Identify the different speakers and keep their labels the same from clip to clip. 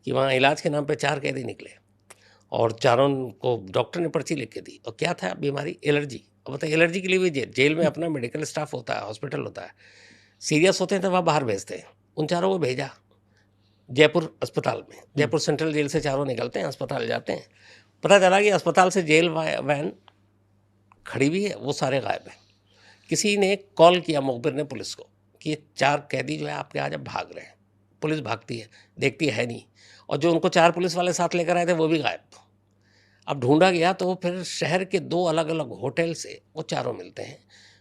Speaker 1: कि वहाँ इलाज के नाम पे 4 कैदी निकले और चारों को डॉक्टर ने पर्ची लिख के दी। और क्या था बीमारी? एलर्जी। अब बताइए, एलर्जी के लिए भी जेल में अपना मेडिकल स्टाफ होता है, हॉस्पिटल होता है। सीरियस होते हैं तो वहाँ बाहर भेजते हैं। उन चारों को भेजा जयपुर अस्पताल में। जयपुर सेंट्रल जेल से चारों निकलते हैं, अस्पताल जाते हैं। पता चला कि अस्पताल से जेल वैन खड़ी हुई है, वो सारे गायब हैं। किसी ने कॉल किया, मुखबिर ने, पुलिस को कि ये 4 कैदी जो है आपके आज अब भाग रहे हैं। पुलिस भागती है, देखती है नहीं, और जो उनको 4 पुलिस वाले साथ लेकर आए थे वो भी गायब। अब ढूंढा गया तो फिर शहर के 2 अलग-अलग होटल से वो चारों मिलते हैं।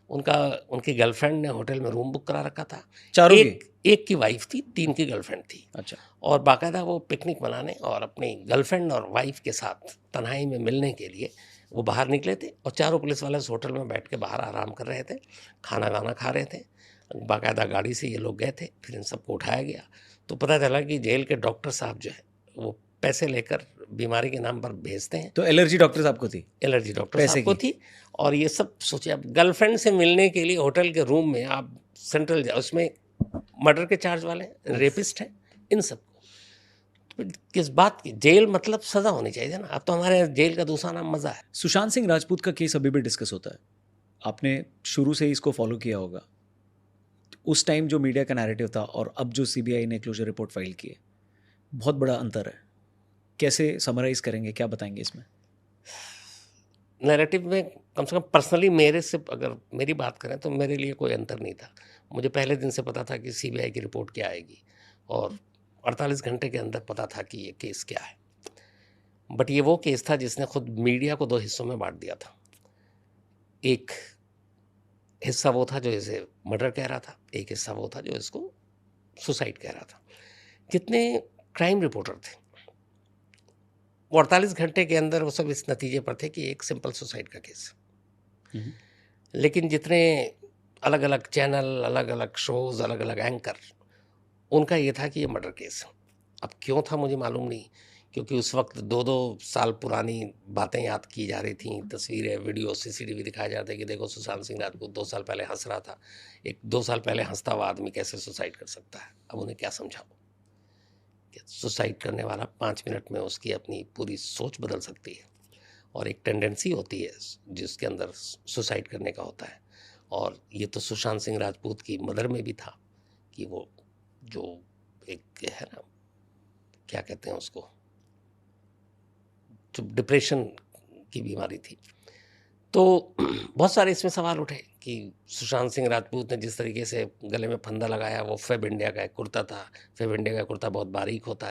Speaker 1: उनकी गर्लफ्रेंड ने होटल में रूम बुक करा रखा था।
Speaker 2: चारों की?
Speaker 1: एक की वाइफ थी, 3 की गर्लफ्रेंड थी।
Speaker 2: अच्छा।
Speaker 1: और बाकायदा वो पिकनिक मनाने और अपनी गर्लफ्रेंड और वाइफ के साथ तन्हाई में मिलने के लिए वो बाहर निकले थे। और चारों पुलिस वाले उस होटल में बैठ के बाहर आराम कर रहे थे, खाना वाना खा रहे थे। बाकायदा गाड़ी से ये लोग गए थे, फिर इन सबको उठाया गया तो पता चला कि जेल के डॉक्टर साहब जो है वो पैसे लेकर बीमारी के नाम पर भेजते हैं।
Speaker 2: तो एलर्जी डॉक्टर साहब को थी?
Speaker 1: एलर्जी डॉक्टर
Speaker 2: पैसे
Speaker 1: साहब को
Speaker 2: की?
Speaker 1: थी। और ये सब सोचिए, आप गर्लफ्रेंड से मिलने के लिए होटल के रूम में आप सेंट्रल उसमें मर्डर के चार्ज वाले हैं, रेपिस्ट हैं, इन सब को किस बात की? जेल मतलब सजा होनी चाहिए ना। अब तो हमारे यहाँ जेल का दूसरा नाम मजा है।
Speaker 2: सुशांत सिंह राजपूत का केस अभी भी डिस्कस होता है। आपने शुरू से ही इसको फॉलो किया होगा। उस टाइम जो मीडिया का नैरेटिव था और अब जो सीबीआई ने क्लोजर रिपोर्ट फाइल की है, बहुत बड़ा अंतर है। कैसे समराइज करेंगे, क्या बताएंगे इसमें?
Speaker 1: नैरेटिव में कम से कम पर्सनली मेरे से अगर मेरी बात करें तो मेरे लिए कोई अंतर नहीं था। मुझे पहले दिन से पता था कि सीबीआई की रिपोर्ट क्या आएगी, और 48 घंटे के अंदर पता था कि ये केस क्या है। बट ये वो केस था जिसने खुद मीडिया को 2 हिस्सों में बांट दिया था। एक हिस्सा वो था जो इसे मर्डर कह रहा था, एक हिस्सा वो था जो इसको सुसाइड कह रहा था। जितने क्राइम रिपोर्टर थे वो 48 घंटे के अंदर वो सब इस नतीजे पर थे कि एक सिंपल सुसाइड का केस। लेकिन जितने अलग अलग चैनल, अलग अलग शोज, अलग अलग एंकर, उनका ये था कि ये मर्डर केस है। अब क्यों था मुझे मालूम नहीं, क्योंकि उस वक्त 2-2 साल पुरानी बातें याद की जा रही थी, तस्वीरें, वीडियो, सीसीटीवी दिखाया जाता है कि देखो सुशांत सिंह राजपूत 2 साल पहले हंस रहा था। एक 2 साल पहले हंसता हुआ आदमी कैसे सुसाइड कर सकता है? अब उन्हें क्या समझाओ कि सुसाइड करने वाला 5 मिनट में उसकी अपनी पूरी सोच बदल सकती है, और एक टेंडेंसी होती है जिसके अंदर सुसाइड करने का होता है। और ये तो सुशांत सिंह राजपूत की मदर में भी था कि वो जो एक है ना, क्या कहते हैं उसको, जो डिप्रेशन की बीमारी थी। तो बहुत सारे इसमें सवाल उठे कि सुशांत सिंह राजपूत ने जिस तरीके से गले में फंदा लगाया, वो फेब इंडिया का एक कुर्ता था। फेब इंडिया का कुर्ता बहुत बारीक होता है।